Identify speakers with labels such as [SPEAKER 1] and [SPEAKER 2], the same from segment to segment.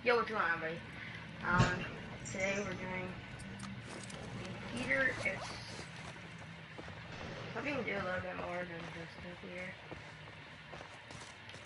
[SPEAKER 1] Yo, what's going on, buddy? Today we're doing the theater. It's hoping to do a little bit more than just the theater.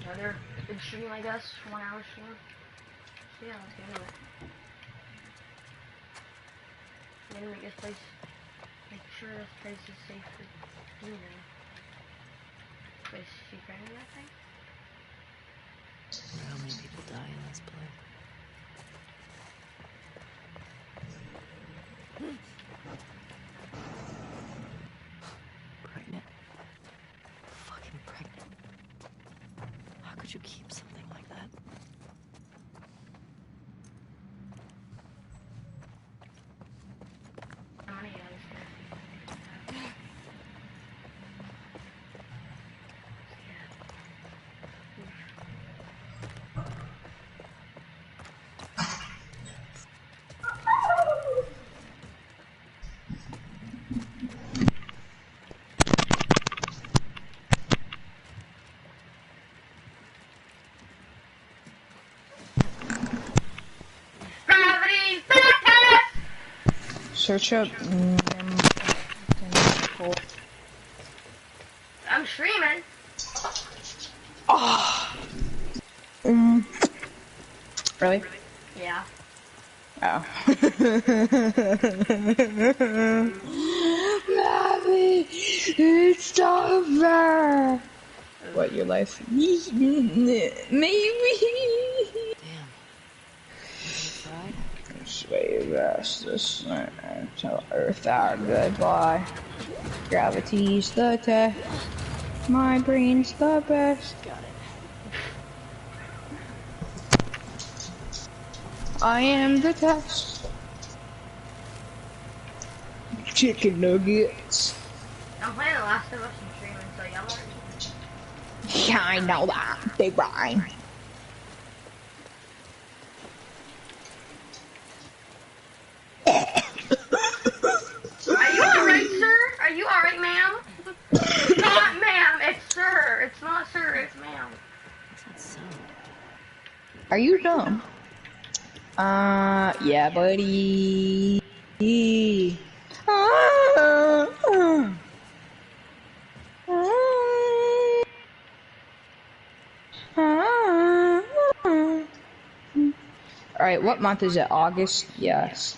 [SPEAKER 1] Another big stream, I guess, 1 hour stream. So yeah, let's get into it. I'm gonna make this place, make sure this place is safe for doing. Wait, is she friendly that thing?
[SPEAKER 2] How many people die in this play? Pregnant? Fucking pregnant. How could you keep something like that?
[SPEAKER 1] How many guys
[SPEAKER 3] Search up
[SPEAKER 1] I'm streaming.
[SPEAKER 3] Oh. Really?
[SPEAKER 1] Yeah.
[SPEAKER 3] Oh. Mommy, it's over. What, your life? Maybe.
[SPEAKER 2] Damn. Tried?
[SPEAKER 3] Sway past this until Earth our goodbye. Gravity's the test. My brain's the best.
[SPEAKER 2] Got it.
[SPEAKER 3] I am the test. Chicken nuggets.
[SPEAKER 1] I'm playing The Last of Us and streaming, so y'all already.
[SPEAKER 3] Yeah, I know that. They rhyme.
[SPEAKER 1] Are you alright, sir? Are you alright, ma'am? It's not ma'am, it's sir. It's not sir, it's ma'am.
[SPEAKER 2] What's that sound?
[SPEAKER 3] Are you dumb? Yeah, buddy. Alright, what month is it? August? Yes.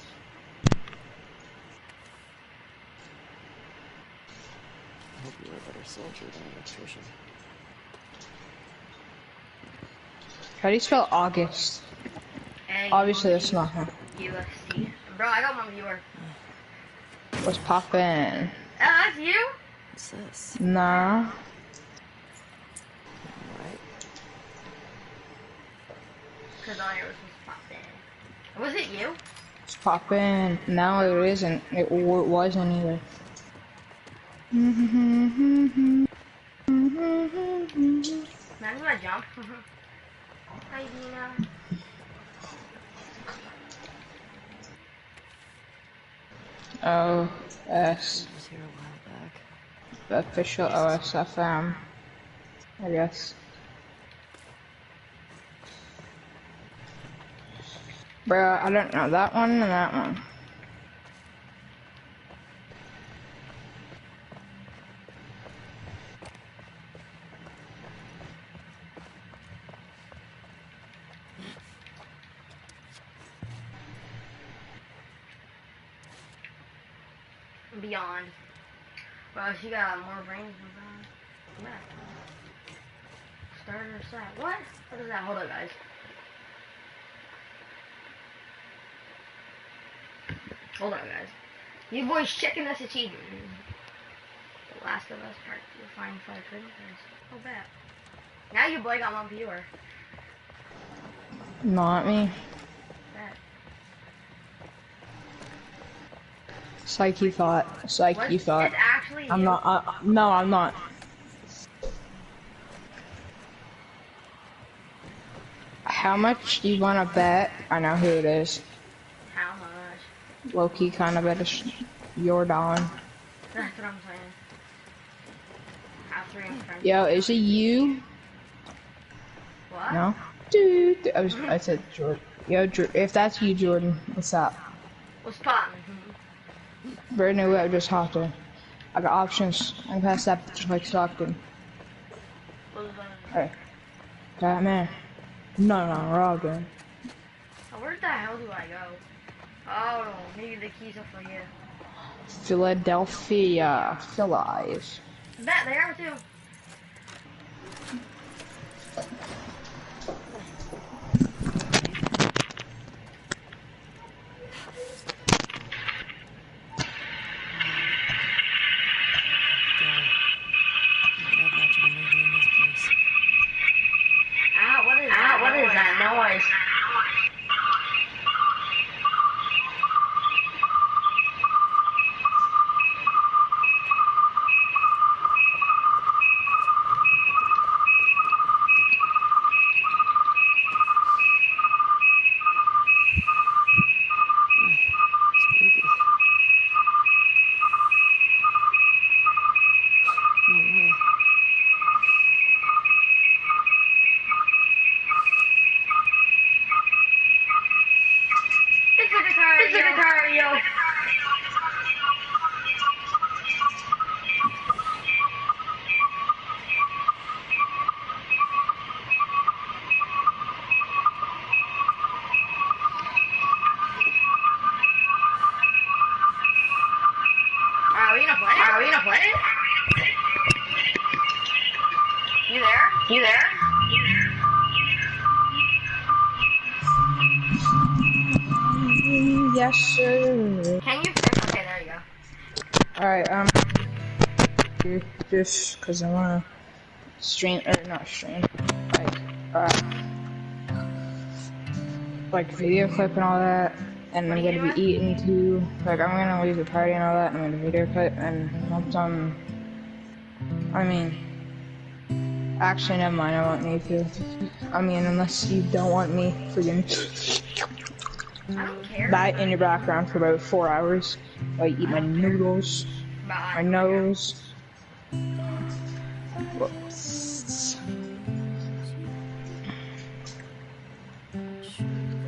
[SPEAKER 2] I hope you were a better soldier than an electrician.
[SPEAKER 3] How do you spell August? Obviously, that's not him.
[SPEAKER 1] UFC. Bro, I got one viewer.
[SPEAKER 3] What's poppin'?
[SPEAKER 1] That's you?
[SPEAKER 2] What's this?
[SPEAKER 3] Nah.
[SPEAKER 2] Alright.
[SPEAKER 1] Because all yours was poppin'. Was it you?
[SPEAKER 3] It's poppin'. No, it isn't. It wasn't either.
[SPEAKER 1] Man, I'm gonna jump. Hi, Dina.
[SPEAKER 3] OS.
[SPEAKER 2] I was here a while back.
[SPEAKER 3] The official OSFM. I guess. Bro, I don't know that one and that one.
[SPEAKER 1] Beyond. Bro, she got more brains than that. Starter set. What? What is that? Hold up, guys. Hold on, guys. You boys checking this achievement. The Last of Us Part 2. Find 5 criticals. Oh, bad. Now you boy got one viewer.
[SPEAKER 3] Not me.
[SPEAKER 1] Bad.
[SPEAKER 3] Psyche thought. Psyche thought.
[SPEAKER 1] It's actually
[SPEAKER 3] I'm
[SPEAKER 1] you.
[SPEAKER 3] not. No, I'm not. How much do you want to bet? I know who it is.
[SPEAKER 1] How much?
[SPEAKER 3] Low-key kind of bet it's your Don.
[SPEAKER 1] That's what I'm saying. After I'm friends.
[SPEAKER 3] Yo, is it you?
[SPEAKER 1] What?
[SPEAKER 3] No? Dude, I said George. Yo, if that's you, Jordan, what's up?
[SPEAKER 1] What's poppin'?
[SPEAKER 3] Brand new I just hopped in. I got options. I can pass that just like Stockton. Hey. Batman. No, Robin.
[SPEAKER 1] Oh, where the hell do I go? Oh, maybe the keys are for you.
[SPEAKER 3] Philadelphia. Phillies.
[SPEAKER 1] Bet they are too. What is that noise? Are we gonna play it? You there? You there?
[SPEAKER 3] Yes, sir.
[SPEAKER 1] Can you fix? Okay, there you go.
[SPEAKER 3] Alright, just because I want to stream, or not stream, like video clip and all that, and I'm going to be eating too, like I'm going to leave the party and all that, and I'm going to video clip, and once I'm, actually never mind, I won't need to, unless you don't want me freaking
[SPEAKER 1] I don't care.
[SPEAKER 3] that in your background for about 4 hours, while I eat my noodles, my nose. Whoops.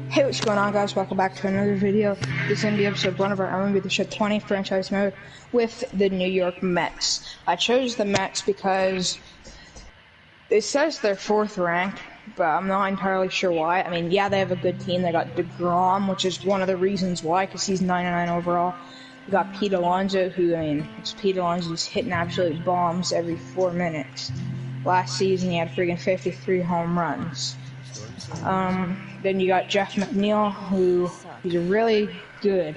[SPEAKER 3] Hey, what's going on, guys? Welcome back to another video. This is going to be episode 1 of our MLB The Show 20 franchise mode with the New York Mets. I chose the Mets because it says they're 4th ranked, but I'm not entirely sure why. I mean, yeah, they have a good team. They got DeGrom, which is one of the reasons why, because he's 99 overall. We got Pete Alonso, who, it's Pete Alonso who's hitting absolute bombs every 4 minutes. Last season, he had friggin' 53 home runs. Then you got Jeff McNeil, who he's really good.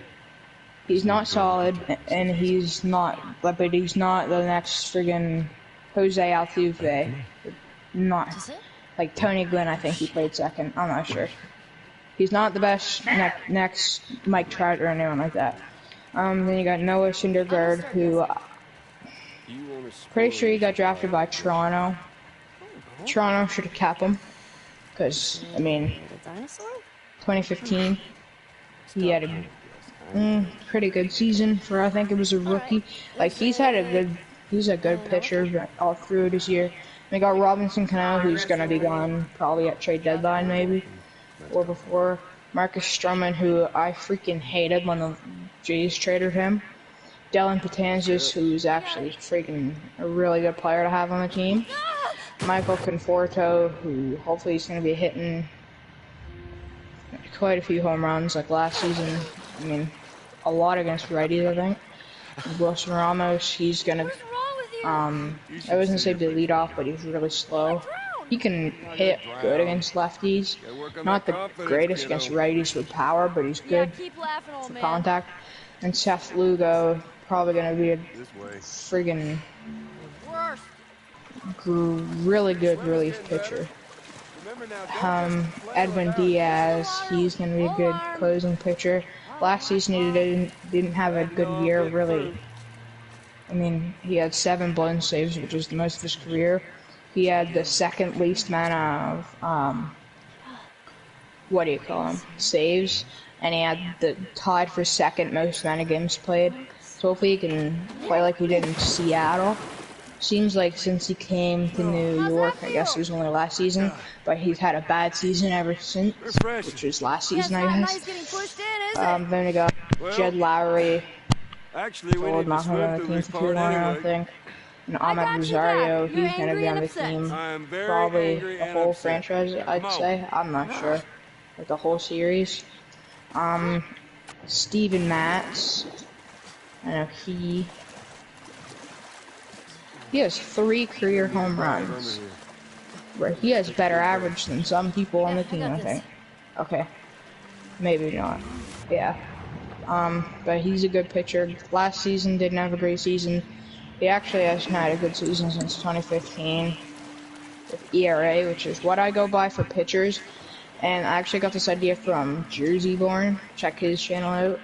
[SPEAKER 3] He's not solid, and he's not, but he's not the next friggin' Jose Altuve. Not like Tony Gwynn. I think he played second. I'm not sure. He's not the best next Mike Trout or anyone like that. Then you got Noah Syndergaard, who pretty sure he got drafted by Toronto. Toronto should have kept him, because 2015 he had a pretty good season for, I think it was a rookie. Like he's a good pitcher all through this year. We got Robinson Cano, who's gonna be gone probably at trade deadline maybe, or before. Marcus Stroman, who I freaking hated when the Jays traded him. Dylan Betances, who's actually freaking a really good player to have on the team. Michael Conforto, who hopefully is gonna be hitting quite a few home runs like last season. A lot against righties, I think. Wilson Ramos, he's gonna. I wasn't say the lead off, but he's really slow. He can hit good against lefties. Not the greatest against righties with power, but he's good for contact. And Seth Lugo, probably gonna be a friggin' really good relief pitcher. Edwin Diaz, he's gonna be a good closing pitcher. Last season he didn't have a good year, really. He had 7 blown saves, which is the most of his career. He had the second least amount of, saves, and he had the tied for second most amount of games played. So hopefully he can play like he did in Seattle. Seems like since he came to New York, I guess it was only last season, but he's had a bad season ever since, which was last season, I guess. Then we got Jed Lowry,
[SPEAKER 4] Actually, we
[SPEAKER 3] old
[SPEAKER 4] need to
[SPEAKER 3] not
[SPEAKER 4] swim
[SPEAKER 3] on the
[SPEAKER 4] through
[SPEAKER 3] team
[SPEAKER 4] this
[SPEAKER 3] for too
[SPEAKER 4] part
[SPEAKER 3] long, I don't
[SPEAKER 4] anyway.
[SPEAKER 3] think. And Ahmed Rosario, he's gonna be on the team
[SPEAKER 4] I'm very
[SPEAKER 3] probably
[SPEAKER 4] angry
[SPEAKER 3] the
[SPEAKER 4] and
[SPEAKER 3] whole
[SPEAKER 4] upset.
[SPEAKER 3] franchise, I'd
[SPEAKER 4] Come on.
[SPEAKER 3] say. I'm not sure. Like the whole series. Steven Matz. I know he has 3 career home runs. Where he has better average than some people on the team, I think. Okay. Maybe not. Yeah. But he's a good pitcher. Last season didn't have a great season. He actually hasn't had a good season since 2015 with ERA, which is what I go by for pitchers. And I actually got this idea from Jersey Born. Check his channel out.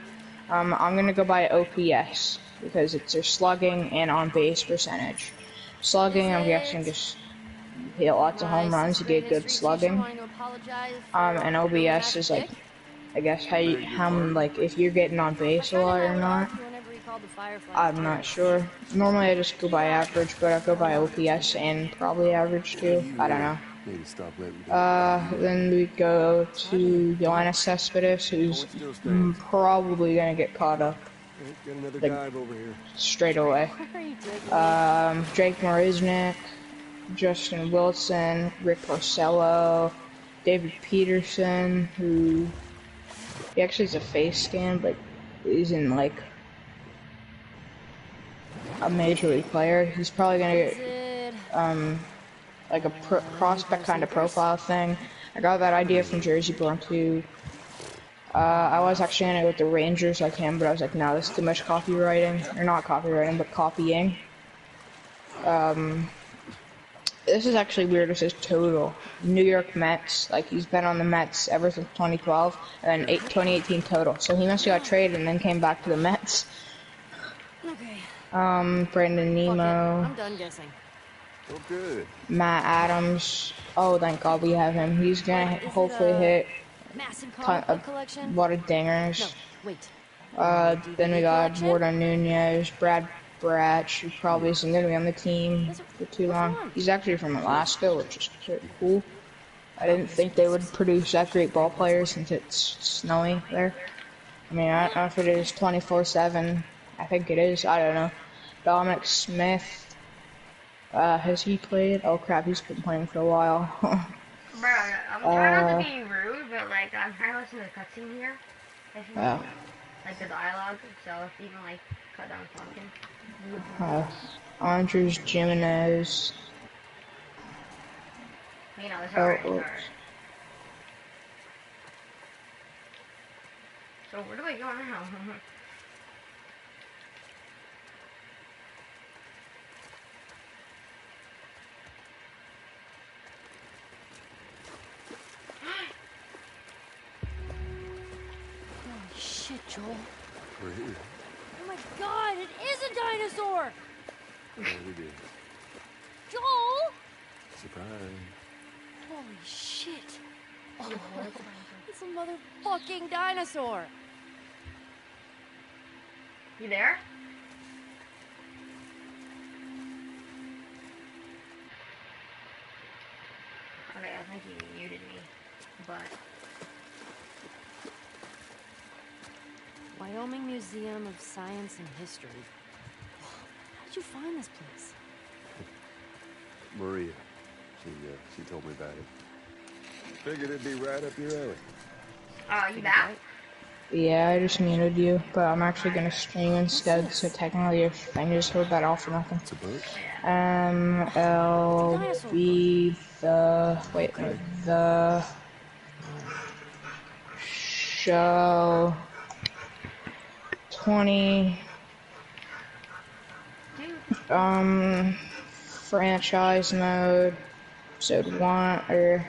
[SPEAKER 3] I'm gonna go by OPS because it's their slugging and on base percentage. Slugging, I'm guessing, just hit lots of home runs. You get good slugging. And OBS is like, I guess how like if you're getting on base a lot or not. I'm not sure. Normally I just go by average, but I go by OPS and probably average too. I don't know. Then we go to Yoenis Cespedes, who's probably gonna get caught up
[SPEAKER 4] Get another
[SPEAKER 3] like,
[SPEAKER 4] dive over here.
[SPEAKER 3] straight away. Drake Marisnik, Justin Wilson, Rick Porcello, David Peterson, who he actually has a face scan, but isn't like a major league player. He's probably gonna get like a prospect kind of profile thing. I got that idea from Jersey Born too. I was actually gonna go with the Rangers like him, but I was like, no, this is too much copywriting, or not copywriting, but copying. This is actually weird. It says total New York Mets. Like he's been on the Mets ever since 2012, and then 2018 total. So he must have got traded and then came back to the Mets.
[SPEAKER 2] Okay.
[SPEAKER 3] Brandon Nemo.
[SPEAKER 2] I'm done guessing.
[SPEAKER 4] Oh, good.
[SPEAKER 3] Matt Adams. Oh, thank God we have him. He's gonna hopefully hit
[SPEAKER 2] Massive
[SPEAKER 3] a
[SPEAKER 2] comic book collection?
[SPEAKER 3] lot of dingers.
[SPEAKER 2] No, wait.
[SPEAKER 3] Then we got
[SPEAKER 2] collection?
[SPEAKER 3] Jordan Nunez, Brad Bratch, who probably isn't gonna be on the team for too long. He's actually from Alaska, which is pretty cool. I didn't think they would produce that great ball players since it's snowy there. I mean, I don't know if it is 24/7. I think it is. I don't know. Dominic Smith. Has he played? Oh crap, he's been playing for a while.
[SPEAKER 1] Bro, I'm trying not to be rude, but like I'm trying to listen to the cutscene here.
[SPEAKER 3] Wow.
[SPEAKER 1] Like the dialogue, so if you can like cut down talking.
[SPEAKER 3] Andres Jimenez.
[SPEAKER 1] You know, it's
[SPEAKER 3] Oh,
[SPEAKER 1] alright, it's
[SPEAKER 3] oops.
[SPEAKER 1] alright. So where do I go now?
[SPEAKER 2] Holy shit, Joel.
[SPEAKER 4] We're here.
[SPEAKER 2] Oh my god, it is a dinosaur!
[SPEAKER 4] What we did.
[SPEAKER 2] Joel!
[SPEAKER 4] Surprise.
[SPEAKER 2] Holy shit. Oh, it's a motherfucking dinosaur.
[SPEAKER 1] You there? Okay, I think you muted me, but
[SPEAKER 2] Wyoming Museum of Science and History. How did you find this place?
[SPEAKER 4] Maria. She told me about it. Figured it'd be right up your alley.
[SPEAKER 1] you back?
[SPEAKER 3] Yeah, I just muted you, but I'm actually gonna stream instead, so technically if I can just hold that off for nothing.
[SPEAKER 4] It's a boat?
[SPEAKER 3] MLB the show 20 franchise mode episode 1 or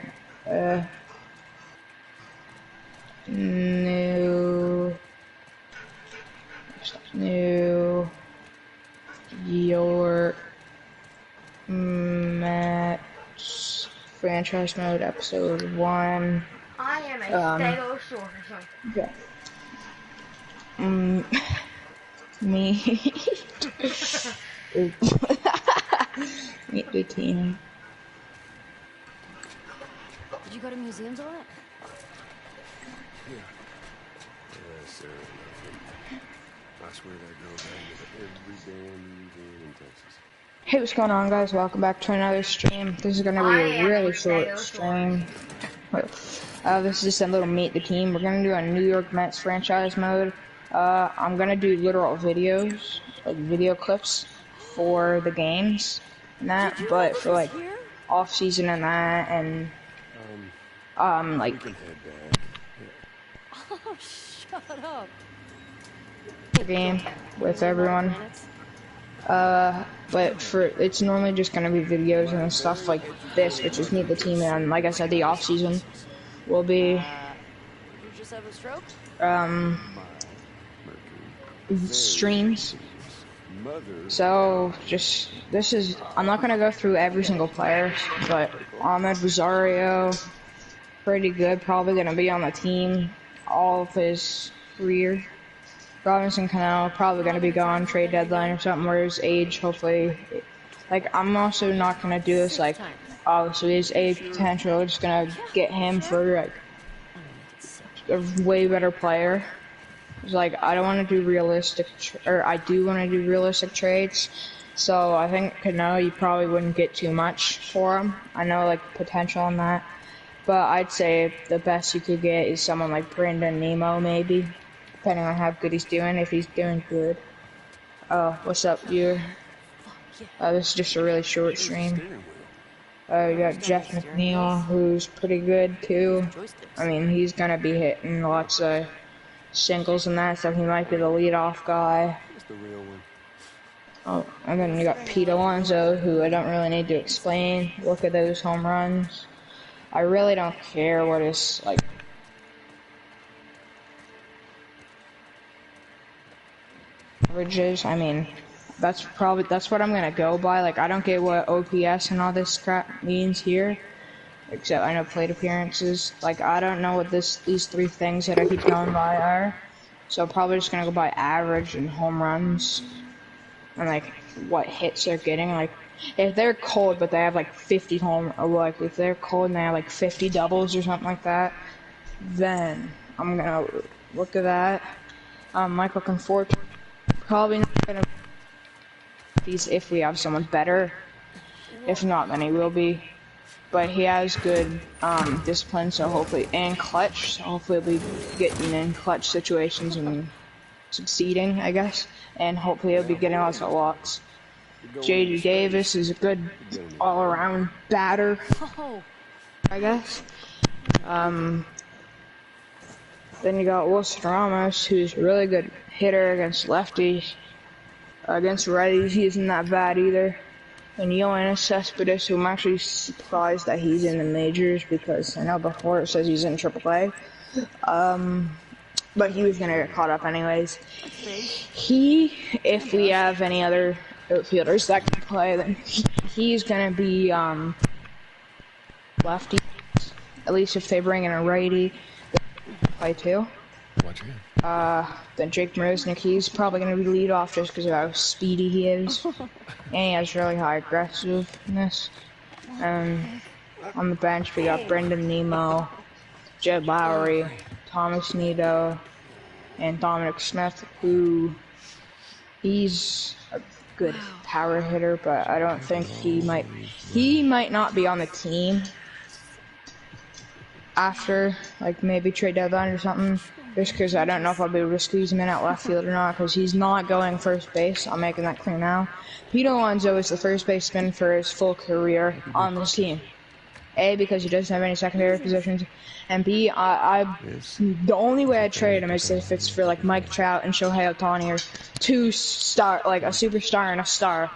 [SPEAKER 3] New York Mets franchise mode episode 1.
[SPEAKER 1] I am a stegosaurus.
[SPEAKER 3] Yeah. Me. Meet the team.
[SPEAKER 2] Did you go to museums a lot?
[SPEAKER 4] Yeah. Yeah, Sarah loved it. I swear that girl banged it every damn museum in Texas.
[SPEAKER 3] Hey, what's going on, guys? Welcome back to another stream. This is gonna be a really short stream. This is just a little meet the team. We're gonna do a New York Mets franchise mode. I'm gonna do literal videos, like video clips for the games and that, but for like off season and that, and like
[SPEAKER 4] We can head back.
[SPEAKER 2] Oh, shut up.
[SPEAKER 3] the game with everyone. But for it's normally just gonna be videos and stuff like this, which is meet the team, and like I said, the off season will be
[SPEAKER 2] Did you just have a stroke?
[SPEAKER 3] streams.
[SPEAKER 4] Mother.
[SPEAKER 3] So just I'm not gonna go through every single player, but Ahmed Rosario, pretty good, probably gonna be on the team all of his career. Robinson Cano probably gonna be gone trade deadline or something, where his age hopefully, like I'm also not gonna do this like, oh so his age potential, just gonna get him for like a way better player. It's like I don't want to do realistic, or I do want to do realistic trades. So I think Cano, you probably wouldn't get too much for him. I know like potential on that, but I'd say the best you could get is someone like Brandon Nemo maybe, depending on how good he's doing. If he's doing good. Oh, what's up, you? This is just a really short stream. You got Jeff McNeil, who's pretty good too. I mean, he's gonna be hitting lots of singles and that, so he might be the leadoff guy.
[SPEAKER 4] The real one.
[SPEAKER 3] Oh, and then you got Pete Alonso, who I don't really need to explain. Look at those home runs. I really don't care what his, like, average is. I mean, that's what I'm gonna go by. Like, I don't get what OPS and all this crap means here. Except I know plate appearances. Like, I don't know what these three things that I keep going by are. So probably just gonna go by average and home runs. And like what hits they're getting. Like if they're cold but they have like 50 or like if they're cold and they have like 50 doubles or something like that, then I'm gonna look at that. Michael Conforto probably not gonna be if we have someone better. If not, then he will be. But he has good discipline, so hopefully, and clutch, so hopefully he'll be getting in clutch situations and succeeding, I guess. And hopefully he'll be getting lots of walks. J.D. Davis is a good all-around batter, I guess. Then you got Wilson Ramos, who's a really good hitter against lefties. Against righties, he isn't that bad either. And Yoenis Cespedes, who I'm actually surprised that he's in the majors, because I know before it says he's in AAA. But he was gonna get caught up anyways. If we have any other outfielders that can play, then he's gonna be lefty. At least if they bring in a righty, they can play too.
[SPEAKER 4] Watch him.
[SPEAKER 3] Then Jake Mroznik, he's probably going to be lead off just because of how speedy he is. And he has really high aggressiveness. On the bench, we got Brendan Nemo, Jed Lowry, Thomas Nido, and Dominic Smith, who he's a good power hitter, but I don't think he might not be on the team after, like, maybe trade deadline or something. Just because I don't know if I'll be able to squeeze him in at left field or not, because he's not going first base. I'm making that clear now. Pete Alonso is the first baseman for his full career on this team. A, because he doesn't have any secondary positions, and B, the only way I'd trade him is if it's for like Mike Trout and Shohei Ohtani, or like a superstar and a star.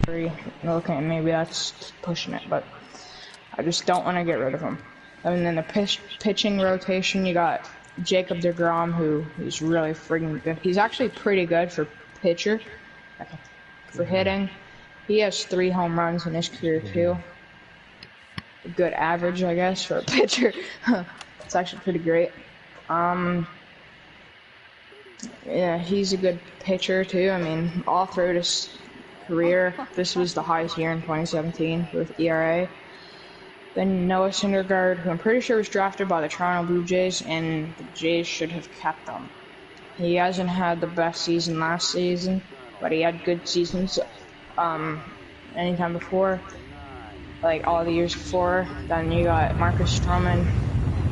[SPEAKER 3] Okay, maybe that's pushing it, but I just don't want to get rid of him. And then the pitching rotation, you got Jacob deGrom, who is really friggin' good. He's actually pretty good for pitcher. For hitting, he has 3 home runs in his career too. A good average, I guess, for a pitcher. It's actually pretty great. Yeah, he's a good pitcher too. I mean, all throughout his career, this was the highest year in 2017 with ERA. Then Noah Syndergaard, who I'm pretty sure was drafted by the Toronto Blue Jays, and the Jays should have kept him. He hasn't had the best season last season, but he had good seasons anytime before, like all the years before. Then you got Marcus Stroman,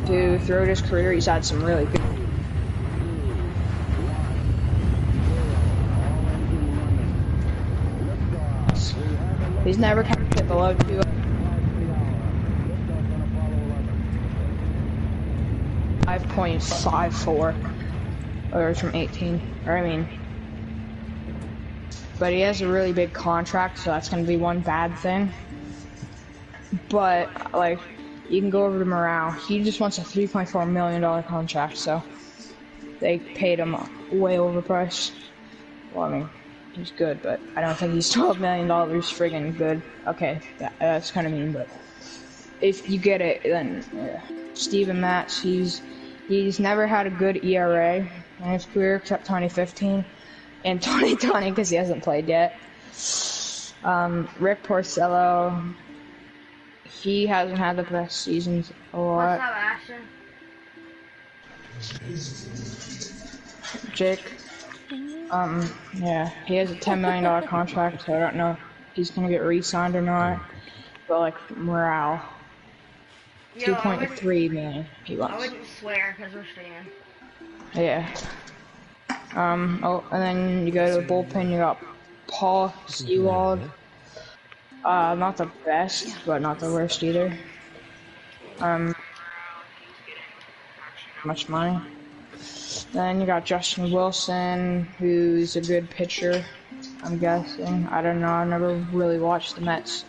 [SPEAKER 3] who throughout his career he's had some really good. He's never kept it below 2. 5.54, or from 18, but he has a really big contract, so that's going to be one bad thing. But, like, you can go over to Morale. He just wants a $3.4 million contract, so they paid him way overpriced. Well, I mean, he's good, but I don't think he's $12 million friggin' good. Okay, that's kind of mean, but if you get it, then yeah. Steven Matz, he's never had a good ERA in his career except 2015 and 2020 because he hasn't played yet. Rick Porcello, he hasn't had the best seasons a lot.
[SPEAKER 1] What's up, Ashton?
[SPEAKER 3] Jake, yeah, he has a $10 million contract, so I don't know if he's gonna get re-signed or not. But like Morale, 2.3 million he wants.
[SPEAKER 1] I wouldn't swear because we're streaming.
[SPEAKER 3] Yeah. Oh, and then you go to the bullpen, you got Paul Sewald. Not the best, but not the worst either. Much money. Then you got Justin Wilson, who's a good pitcher, I'm guessing. I don't know, I never really watched the Mets.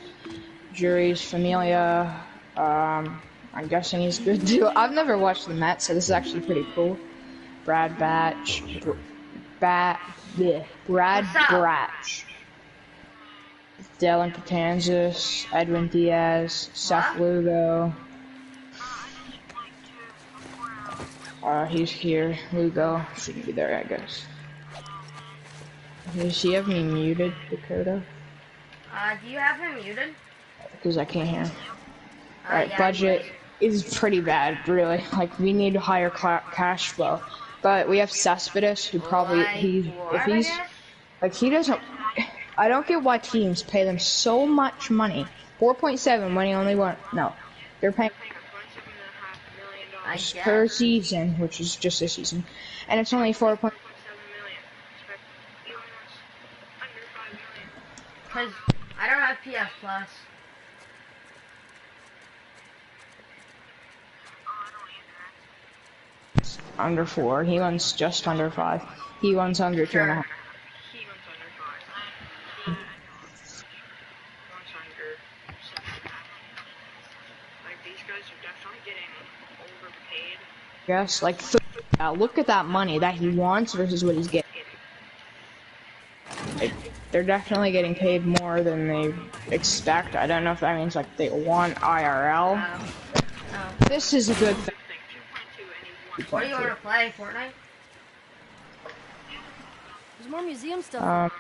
[SPEAKER 3] Juris Familia, I'm guessing he's good too. I've never watched the Mets, so this is actually pretty cool. Brad Batch, Brad Bratch, Dellin Patanzas, Edwin Diaz, Seth Lugo. He's here. Lugo shouldn't be there, I guess. Does he have me muted, Dakota?
[SPEAKER 1] Do you have him muted?
[SPEAKER 3] Because I can't hear him. Alright,
[SPEAKER 1] Yeah,
[SPEAKER 3] budget is pretty bad, really. Like, we need higher cash flow. But we have Cespedes, who probably, he doesn't, I don't get why teams pay them so much money. 4.7 when he only won, no. They're paying per season, which is just this season. And it's only 4.7
[SPEAKER 1] Because I don't have PS Plus.
[SPEAKER 3] under 4. He wants just under 5. He wants under 2.5.
[SPEAKER 5] He wants under 5. Wants under 7. Like, these guys are definitely getting overpaid.
[SPEAKER 3] Yes, like, look at that money that he wants versus what he's getting. They're definitely getting paid more than they expect. I don't know if that means, like, they want IRL. This is a good thing.
[SPEAKER 1] What do you want to play, Fortnite?
[SPEAKER 2] There's more museum stuff.
[SPEAKER 1] Alright.